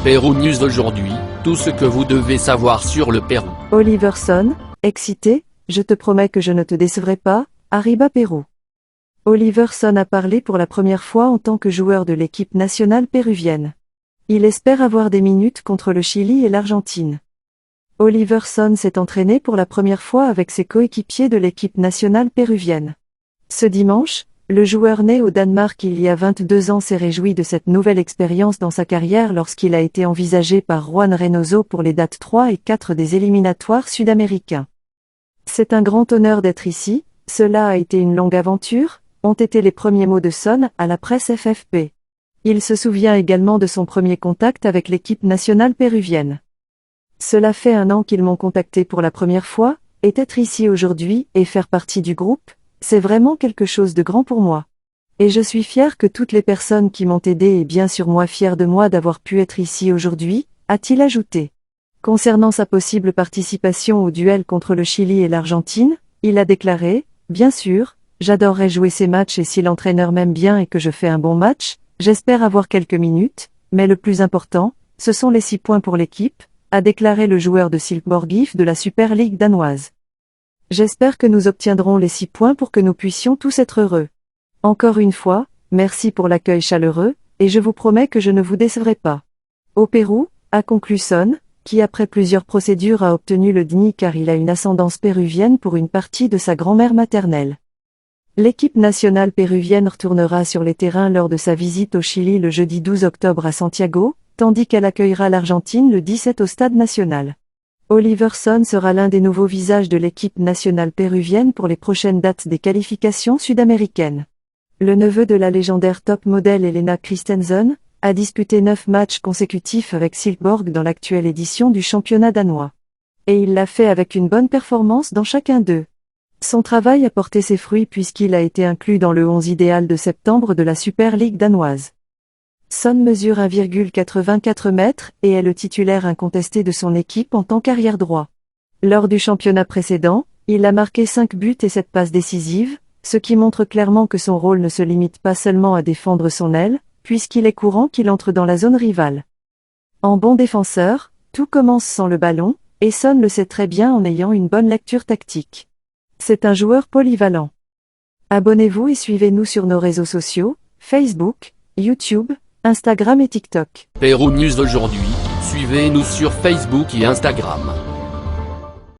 Pérou News aujourd'hui, tout ce que vous devez savoir sur le Pérou. Oliver Son, excité, je te promets que je ne te décevrai pas, arriba Pérou. Oliver Son a parlé pour la première fois en tant que joueur de l'équipe nationale péruvienne. Il espère avoir des minutes contre le Chili et l'Argentine. Oliver Son s'est entraîné pour la première fois avec ses coéquipiers de l'équipe nationale péruvienne. Ce dimanche, le joueur né au Danemark il y a 22 ans s'est réjoui de cette nouvelle expérience dans sa carrière lorsqu'il a été envisagé par Juan Reynoso pour les dates 3 et 4 des éliminatoires sud-américains. C'est un grand honneur d'être ici, cela a été une longue aventure, ont été les premiers mots de Son à la presse FFP. Il se souvient également de son premier contact avec l'équipe nationale péruvienne. Cela fait 1 an qu'ils m'ont contacté pour la première fois, et être ici aujourd'hui et faire partie du groupe, c'est vraiment quelque chose de grand pour moi. Et je suis fier que toutes les personnes qui m'ont aidé et bien sûr moi fier de moi d'avoir pu être ici aujourd'hui, a-t-il ajouté. Concernant sa possible participation au duel contre le Chili et l'Argentine, il a déclaré, bien sûr, j'adorerais jouer ces matchs et si l'entraîneur m'aime bien et que je fais un bon match, j'espère avoir quelques minutes, mais le plus important, ce sont les 6 points pour l'équipe, a déclaré le joueur de Silkeborg IF de la Super League danoise. J'espère que nous obtiendrons les 6 points pour que nous puissions tous être heureux. Encore une fois, merci pour l'accueil chaleureux, et je vous promets que je ne vous décevrai pas. Au Pérou, a conclu Son, qui après plusieurs procédures a obtenu le DNI car il a une ascendance péruvienne pour une partie de sa grand-mère maternelle. L'équipe nationale péruvienne retournera sur les terrains lors de sa visite au Chili le jeudi 12 octobre à Santiago, tandis qu'elle accueillera l'Argentine le 17 au Stade national. Oliver Son sera l'un des nouveaux visages de l'équipe nationale péruvienne pour les prochaines dates des qualifications sud-américaines. Le neveu de la légendaire top modèle Helena Christensen a disputé 9 matchs consécutifs avec Silkeborg dans l'actuelle édition du championnat danois. Et il l'a fait avec une bonne performance dans chacun d'eux. Son travail a porté ses fruits puisqu'il a été inclus dans le 11 idéal de septembre de la Super League danoise. Son mesure 1,84 m et est le titulaire incontesté de son équipe en tant qu'arrière droit. Lors du championnat précédent, il a marqué 5 buts et 7 passes décisives, ce qui montre clairement que son rôle ne se limite pas seulement à défendre son aile, puisqu'il est courant qu'il entre dans la zone rivale. En bon défenseur, tout commence sans le ballon, et Son le sait très bien en ayant une bonne lecture tactique. C'est un joueur polyvalent. Abonnez-vous et suivez-nous sur nos réseaux sociaux, Facebook, YouTube, Instagram et TikTok. Pérou News aujourd'hui, suivez-nous sur Facebook et Instagram.